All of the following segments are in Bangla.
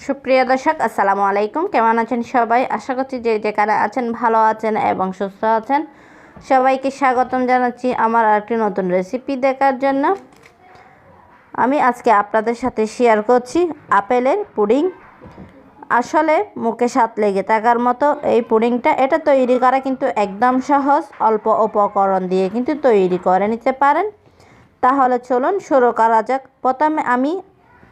সুপ্রিয় দর্শক আসসালামু আলাইকুম, কেমন আছেন সবাই? আশা করছি যে যেখানে আছেন ভালো আছেন এবং সুস্থ আছেন। সবাইকে স্বাগতম জানাচ্ছি আমার আরেকটি নতুন রেসিপি দেখার জন্য। আমি আজকে আপনাদের সাথে শেয়ার করছি আপেলের পুডিং। আসলে মুখে স্বাদ লেগে থাকার মতো এই পুডিংটা, এটা তৈরি করা কিন্তু একদম সহজ। অল্প উপকরণ দিয়ে কিন্তু তৈরি করে নিতে পারেন। তাহলে চলুন শুরু করা যাক। প্রথমে আমি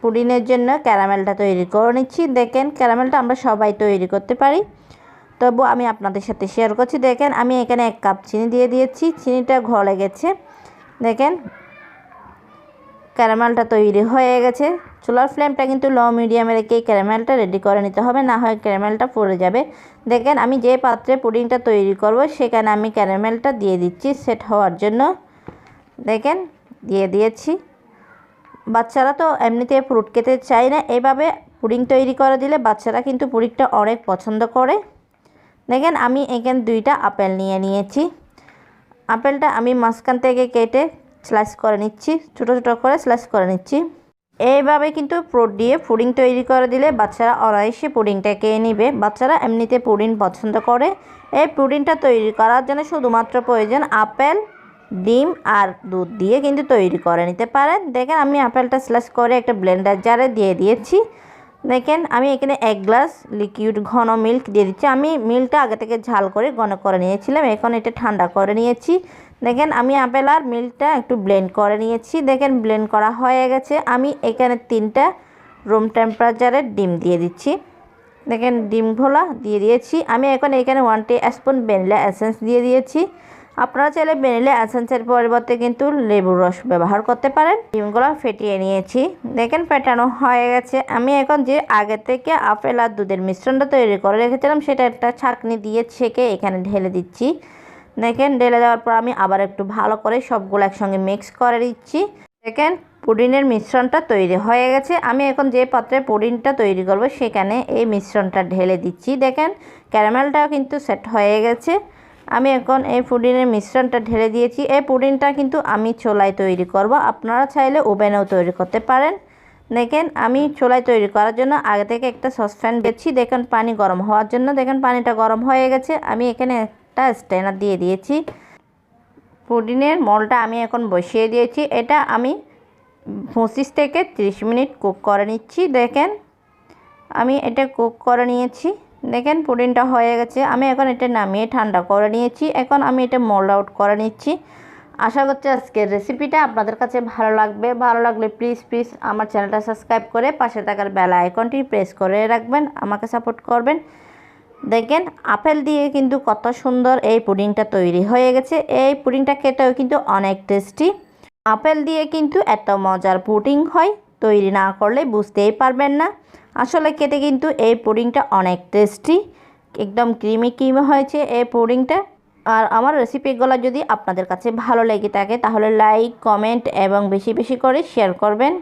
পুডিংয়ের জন্য ক্যারামেলটা তৈরি করে নিচ্ছি। দেখেন, ক্যারামেলটা আমরা সবাই তৈরি করতে পারি, তবু আমি আপনাদের সাথে শেয়ার করছি। দেখেন, আমি এখানে 1 কাপ চিনি দিয়ে দিয়েছি। চিনিটা গলে গেছে। দেখেন, ক্যারামেলটা তৈরি হয়ে গেছে। চুলার ফ্লেমটা কিন্তু লো মিডিয়ামে রেখে ক্যারামেলটা রেডি করে নিতে হবে, না হয় ক্যারামেলটা পুড়ে যাবে। দেখেন, আমি যে পাত্রে পুডিংটা তৈরি করব সেখানে আমি ক্যারামেলটা দিয়ে দিচ্ছি সেট হওয়ার জন্য। দেখেন, দিয়ে দিয়েছি। বাচ্চারা তো এমনিতে ফ্রুট খেতে চায় না, এইভাবে পুডিং তৈরি করে দিলে বাচ্চারা কিন্তু পুডিংটা অনেক পছন্দ করে। দেখেন, আমি এখানে 2টা আপেল নিয়ে নিয়েছি। আপেলটা আমি মাঝখান থেকে কেটে স্লাইস করে নিচ্ছি, ছোটো ছোটো করে স্লাইস করে নিচ্ছি। এইভাবে কিন্তু ফ্রুট দিয়ে পুডিং তৈরি করে দিলে বাচ্চারা অনায়াসে পুডিংটা খেয়ে নেবে। বাচ্চারা এমনিতে পুডিং পছন্দ করে। এই পুডিংটা তৈরি করার জন্য শুধুমাত্র প্রয়োজন আপেল, ডিম আর দুধ দিয়ে কিন্তু তৈরি করে নিতে পারেন। দেখেন, আমি আপেলটা স্লাইস করে একটা ব্লেন্ডার জারে দিয়ে দিয়েছি। দেখেন, আমি এখানে 1 গ্লাস লিকুইড ঘন মিল্ক দিয়ে দিচ্ছি। আমি মিল্কটা আগে থেকে ঝাল করে ঘন করে নিয়েছিলাম, এখন এটা ঠান্ডা করে নিয়েছি। দেখেন, আমি আপেল আর মিল্কটা একটু ব্লেন্ড করে নিয়েছি। দেখেন, ব্লেন্ড করা হয়ে গেছে। আমি এখানে 3টা রুম টেম্পারেচারের ডিম দিয়ে দিচ্ছি। দেখেন, ডিমগুলো দিয়ে দিয়েছি। আমি এখন এখানে 1 টিস্পুন ভ্যানিলা এসেন্স দিয়ে দিয়েছি। আপনারা চাইলে ভ্যানিলা এসেন্সের পরিবর্তে কিন্তু লেবুর রস ব্যবহার করতে পারেন। ডিমগুলো ফেটিয়ে নিয়েছি। দেখেন, ফেটানো হয়ে গেছে। আমি এখন যে আগে থেকে আপেল আর দুধের মিশ্রণটা তৈরি করে রেখেছিলাম সেটা একটা ছাঁকনি দিয়ে ছেঁকে এখানে ঢেলে দিচ্ছি। দেখেন, ঢেলে দেওয়ার পর আমি আবার একটু ভালো করে সবগুলো একসঙ্গে মিক্স করে দিচ্ছি। দেখেন, পুডিংয়ের মিশ্রণটা তৈরি হয়ে গেছে। আমি এখন যে পাত্রে পুডিংটা তৈরি করব সেখানে এই মিশ্রণটা ঢেলে দিচ্ছি। দেখেন, ক্যারামেলটাও কিন্তু সেট হয়ে গেছে। আমি এখন এই পুডিংয়ের মিশ্রণটা ঢেলে দিয়েছি। এই পুডিংটা কিন্তু আমি চুলায় তৈরি করব, আপনারা চাইলে ওভেনেও তৈরি করতে পারেন। দেখেন, আমি চুলায় তৈরি করার জন্য আগে থেকে একটা সসপ্যান দিয়েছি। দেখেন, পানি গরম হওয়ার জন্য। দেখেন, পানিটা গরম হয়ে গেছে। আমি এখানে একটা স্ট্রেনার দিয়ে দিয়েছি। পুডিংয়ের মোলটা আমি এখন বসিয়ে দিয়েছি। এটা আমি 25 থেকে 30 মিনিট কুক করে নিচ্ছি। দেখেন, আমি এটা কুক করে নিয়েছি। দেখেন, পুডিংটা হয়ে গেছে। আমি এখন এটা নামিয়ে ঠান্ডা করে নিয়েছি। এখন আমি এটা মোল্ড আউট করে নিচ্ছি। আশা করছি আজকের রেসিপিটা আপনাদের কাছে ভালো লাগবে। ভালো লাগলে প্লিজ আমার চ্যানেলটা সাবস্ক্রাইব করে পাশে থাকার বেল আইকনটি প্রেস করে রাখবেন, আমাকে সাপোর্ট করবেন। দেখেন, আপেল দিয়ে কিন্তু কত সুন্দর এই পুডিংটা তৈরি হয়ে গেছে। এই পুডিংটা খেতেও কিন্তু অনেক টেস্টি। আপেল দিয়ে কিন্তু এত মজার পুডিং হয়, তৈরি না করলে বুঝতেই পারবেন না। আসলে খেতে কিন্তু এই পুডিংটা অনেক টেস্টি, একদম ক্রিমি হয়েছে এই পুডিংটা। আর আমার রেসিপিগুলো যদি আপনাদের কাছে ভালো লেগে থাকে তাহলে লাইক, কমেন্ট এবং বেশি করে শেয়ার করবেন।